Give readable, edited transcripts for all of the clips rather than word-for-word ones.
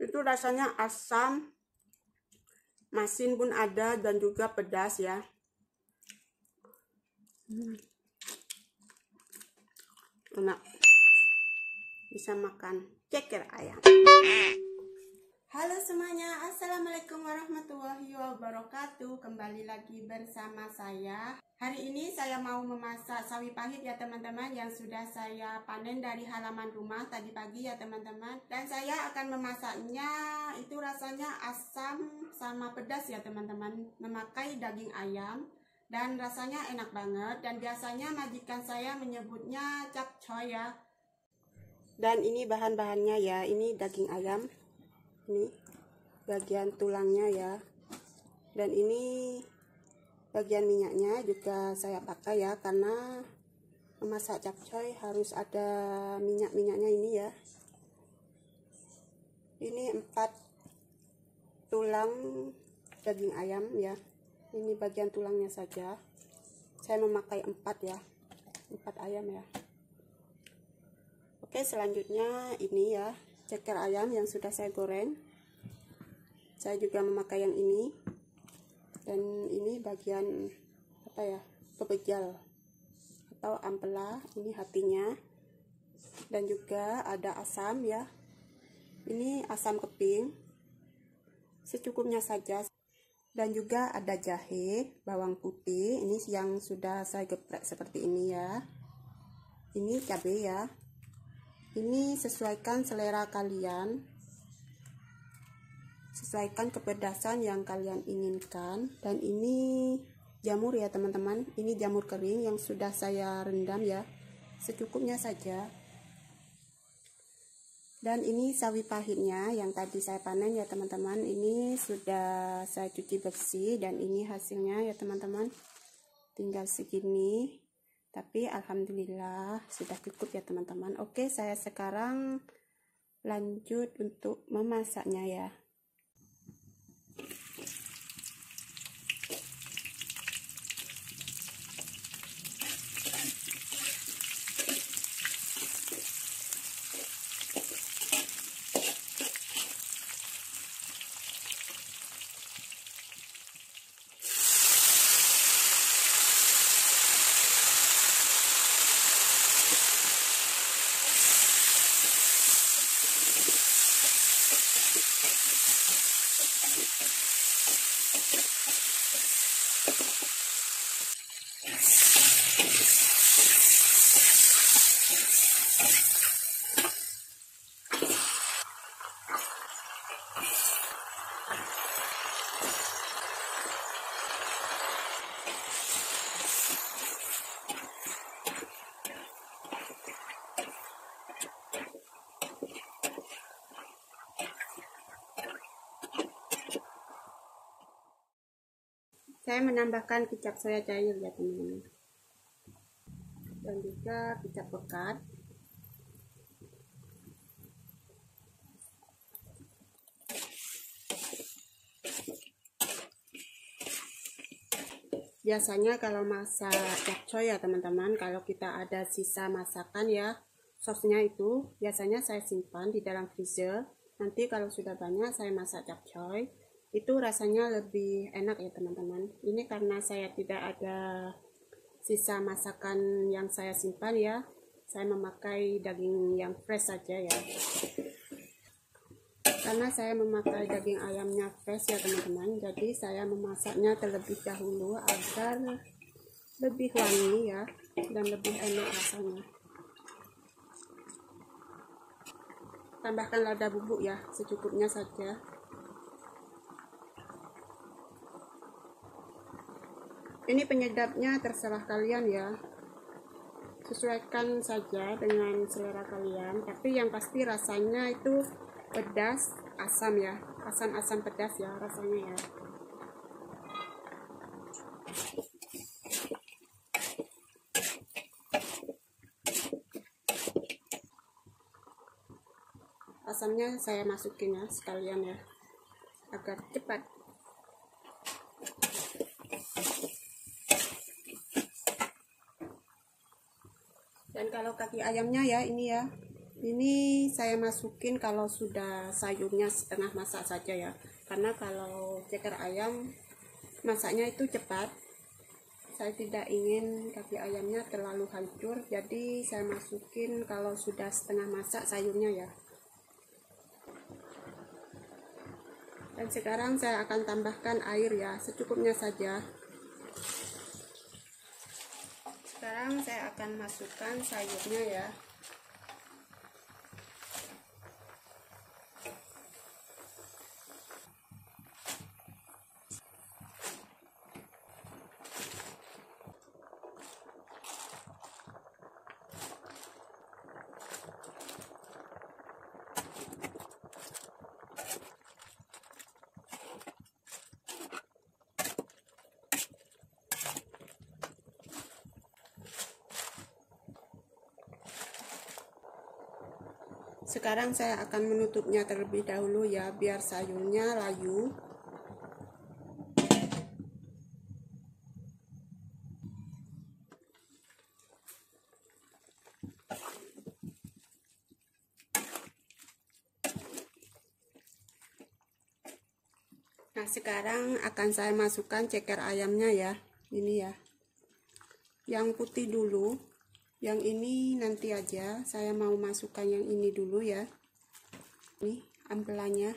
Itu rasanya asam, masin pun ada, dan juga pedas ya. Enak, bisa makan ceker ayam. Halo semuanya, assalamualaikum warahmatullahi wabarakatuh. Kembali lagi bersama saya. Hari ini saya mau memasak sawi pahit ya teman-teman, yang sudah saya panen dari halaman rumah tadi pagi ya teman-teman. Dan saya akan memasaknya, itu rasanya asam sama pedas ya teman-teman, memakai daging ayam. Dan rasanya enak banget, dan biasanya majikan saya menyebutnya capcoy ya. Dan ini bahan-bahannya ya, ini daging ayam, ini bagian tulangnya ya, dan ini bagian minyaknya juga saya pakai ya, karena memasak capcoy harus ada minyak-minyaknya ini ya. Ini 4 tulang daging ayam ya, ini bagian tulangnya saja. Saya memakai 4 ya, 4 ayam ya. Oke, selanjutnya ini ya, ceker ayam yang sudah saya goreng. Saya juga memakai yang ini, dan ini bagian apa ya, pepejal atau ampela, ini hatinya. Dan juga ada asam ya, ini asam keping secukupnya saja. Dan juga ada jahe, bawang putih, ini yang sudah saya geprek seperti ini ya. Ini cabai ya, ini sesuaikan selera kalian, sesuaikan kepedasan yang kalian inginkan. Dan ini jamur ya teman-teman, ini jamur kering yang sudah saya rendam ya, secukupnya saja. Dan ini sawi pahitnya yang tadi saya panen ya teman-teman, ini sudah saya cuci bersih, dan ini hasilnya ya teman-teman, tinggal segini. Tapi alhamdulillah sudah cukup ya teman-teman. Oke, saya sekarang lanjut untuk memasaknya ya. Saya menambahkan kecap soya cair ya teman-teman, dan juga kecap pekat. Biasanya kalau masak capcoy ya teman-teman, kalau kita ada sisa masakan ya, sosnya itu biasanya saya simpan di dalam freezer. Nanti kalau sudah banyak saya masak capcoy, itu rasanya lebih enak ya teman-teman. Ini karena saya tidak ada sisa masakan yang saya simpan ya, saya memakai daging yang fresh saja ya. Karena saya memakai daging ayamnya fresh ya teman-teman, jadi saya memasaknya terlebih dahulu agar lebih wangi ya, dan lebih enak rasanya. Tambahkan lada bubuk ya, secukupnya saja. Ini penyedapnya terserah kalian ya, sesuaikan saja dengan selera kalian, tapi yang pasti rasanya itu pedas, asam ya, asam-asam pedas ya rasanya ya. Asamnya saya masukin ya sekalian ya, agar cepat. Dan kalau kaki ayamnya ya, ini ya, Ini saya masukin kalau sudah sayurnya setengah masak saja ya, karena kalau ceker ayam masaknya itu cepat. Saya tidak ingin kaki ayamnya terlalu hancur, jadi saya masukin kalau sudah setengah masak sayurnya ya. Dan sekarang saya akan tambahkan air ya, secukupnya saja. Sekarang saya akan masukkan sayurnya ya. Sekarang saya akan menutupnya terlebih dahulu ya, biar sayurnya layu. Nah, sekarang akan saya masukkan ceker ayamnya ya. Ini ya. Yang putih dulu. Yang ini nanti aja, saya mau masukkan yang ini dulu ya. Ini ambelannya.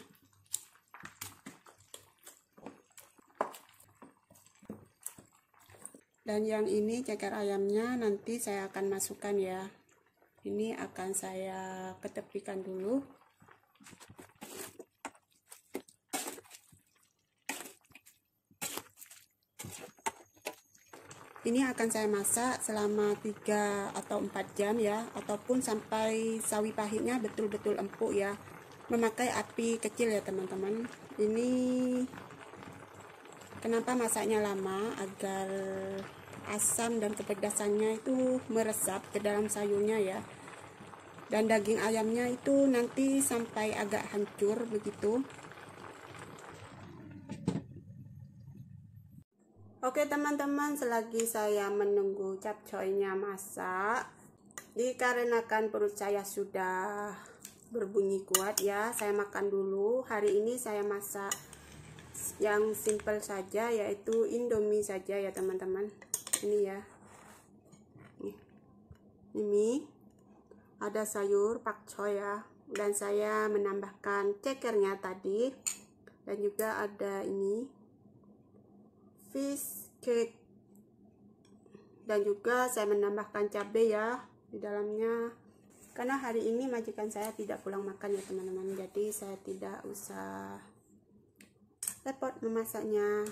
Dan yang ini ceker ayamnya nanti saya akan masukkan ya. Ini akan saya ketepikan dulu. Ini akan saya masak selama 3 atau 4 jam ya, ataupun sampai sawi pahitnya betul-betul empuk ya. Memakai api kecil ya teman-teman. Ini kenapa masaknya lama, agar asam dan kepedasannya itu meresap ke dalam sayurnya ya. Dan daging ayamnya itu nanti sampai agak hancur begitu. Oke teman-teman, selagi saya menunggu capcoynya masak, dikarenakan perut saya sudah berbunyi kuat ya, saya makan dulu. Hari ini saya masak yang simple saja, yaitu Indomie saja ya teman-teman. Ini ya, ini ada sayur pakcoy ya, dan saya menambahkan cekernya tadi, dan juga ada ini fish cake, dan juga saya menambahkan cabai ya di dalamnya, karena hari ini majikan saya tidak pulang makan ya teman-teman, jadi saya tidak usah repot memasaknya.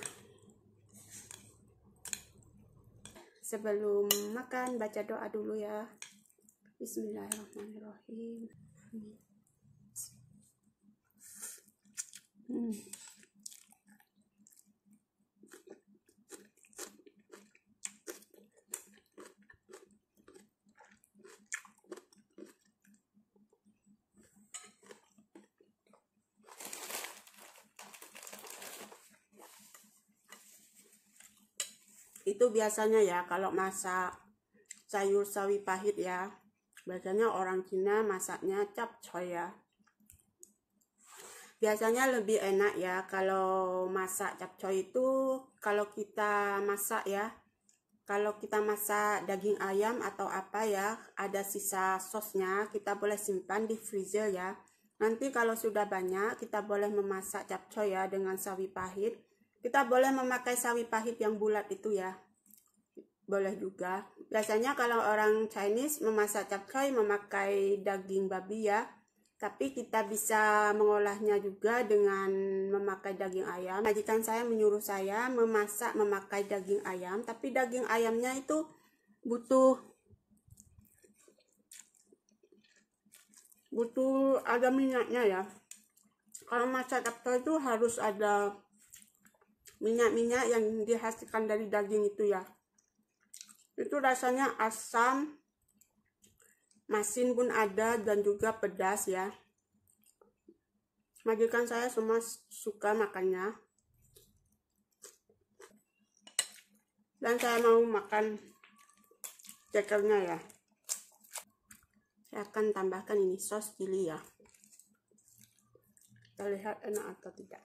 Sebelum makan baca doa dulu ya. Bismillahirrahmanirrahim. Itu biasanya ya kalau masak sayur sawi pahit ya, biasanya orang Cina masaknya capcoy ya. Biasanya lebih enak ya kalau masak capcoy itu, kalau kita masak ya, kalau kita masak daging ayam atau apa ya, ada sisa sosnya, kita boleh simpan di freezer ya. Nanti kalau sudah banyak, kita boleh memasak capcoy ya dengan sawi pahit. Kita boleh memakai sawi pahit yang bulat itu ya, boleh juga. Biasanya kalau orang Chinese memasak capcoy memakai daging babi ya, tapi kita bisa mengolahnya juga dengan memakai daging ayam. Majikan saya menyuruh saya memasak memakai daging ayam, tapi daging ayamnya itu butuh ada minyaknya ya. Kalau masak capcoy itu harus ada minyak-minyak yang dihasilkan dari daging itu ya. Itu rasanya asam, masin pun ada, dan juga pedas ya. Majikan saya semua suka makannya. Dan saya mau makan cekernya ya. Saya akan tambahkan ini sos chili ya. Kita lihat enak atau tidak.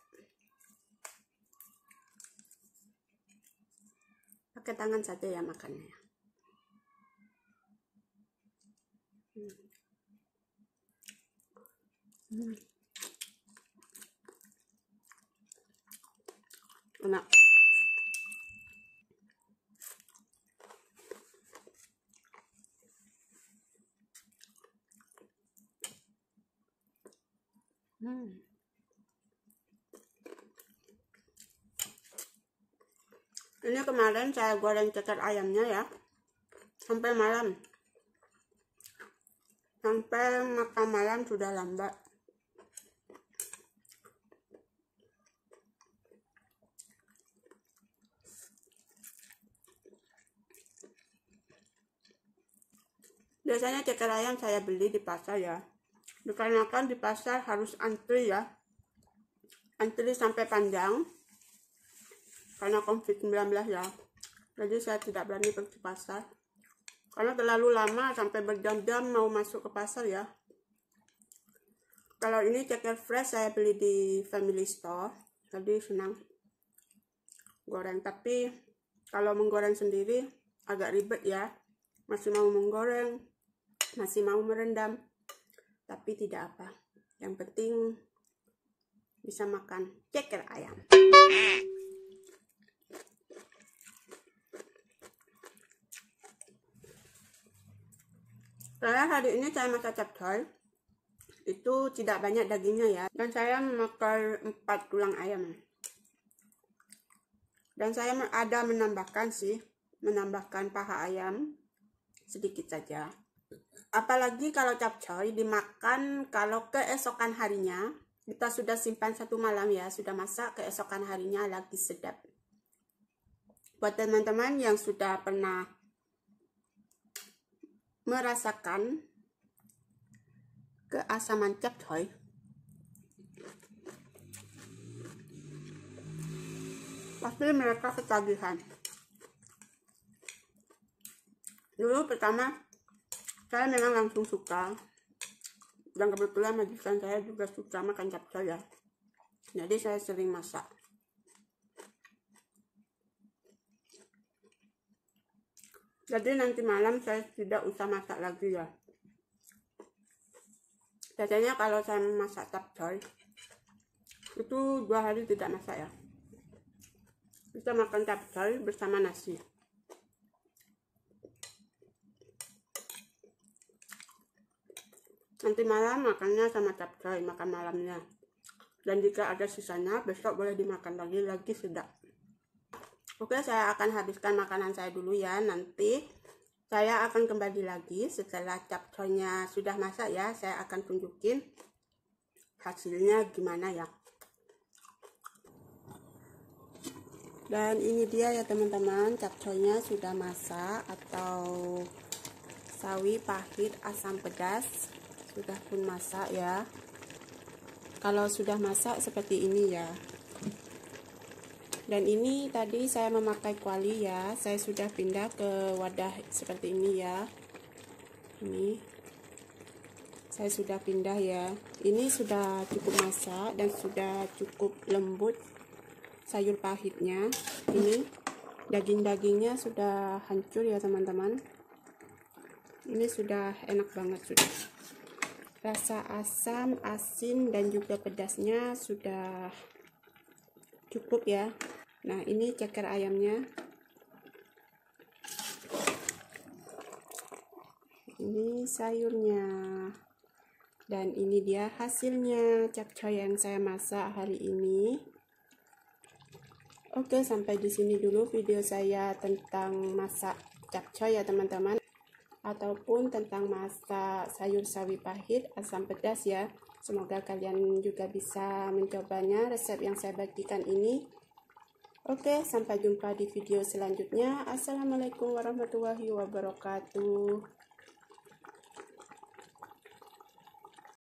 Pakai tangan saja ya makannya. Enak. Ini kemarin saya goreng ceker ayamnya ya, sampai malam, sampai makan malam sudah lambat. Biasanya ceker ayam saya beli di pasar ya, dikarenakan di pasar harus antri ya, antri sampai panjang karena COVID-19 ya. Jadi saya tidak berani pergi pasar karena terlalu lama, sampai berjam-jam mau masuk ke pasar ya. Kalau ini ceker fresh saya beli di family store, jadi senang goreng. Tapi kalau menggoreng sendiri agak ribet ya, masih mau menggoreng, masih mau merendam, tapi tidak apa, yang penting bisa makan ceker ayam. Saya hari ini saya masak capcay, itu tidak banyak dagingnya ya, dan saya memakai 4 tulang ayam. Dan saya ada menambahkan paha ayam sedikit saja. Apalagi kalau capcay dimakan kalau keesokan harinya, kita sudah simpan 1 malam ya, sudah masak, keesokan harinya lagi sedap. Buat teman-teman yang sudah pernah merasakan keasaman capcay, pasti mereka ketagihan. Dulu pertama saya memang langsung suka, dan kebetulan majikan saya juga suka makan capcay ya, jadi saya sering masak. Jadi nanti malam saya tidak usah masak lagi ya. Biasanya kalau saya masak capcay itu 2 hari tidak masak ya, kita makan capcay bersama nasi. Nanti malam makannya sama capcay, makan malamnya. Dan jika ada sisanya, besok boleh dimakan lagi sedap. Oke, saya akan habiskan makanan saya dulu ya. Nanti saya akan kembali lagi setelah capcaynya sudah masak ya. Saya akan tunjukin hasilnya gimana ya. Dan ini dia ya teman-teman, capcaynya sudah masak, atau sawi pahit asam pedas sudah pun masak ya. Kalau sudah masak seperti ini ya. Dan ini tadi saya memakai kuali ya, saya sudah pindah ke wadah seperti ini ya. Ini saya sudah pindah ya. Ini sudah cukup masak dan sudah cukup lembut sayur pahitnya. Ini daging-dagingnya sudah hancur ya teman-teman. Ini sudah enak banget sudah. Rasa asam, asin dan juga pedasnya sudah cukup ya. Nah, ini ceker ayamnya. Ini sayurnya. Dan ini dia hasilnya capcay yang saya masak hari ini. Oke, sampai di sini dulu video saya tentang masak capcay ya teman-teman, ataupun tentang masak sayur sawi pahit asam pedas ya. Semoga kalian juga bisa mencobanya resep yang saya bagikan ini. Oke, sampai jumpa di video selanjutnya. Assalamualaikum warahmatullahi wabarakatuh.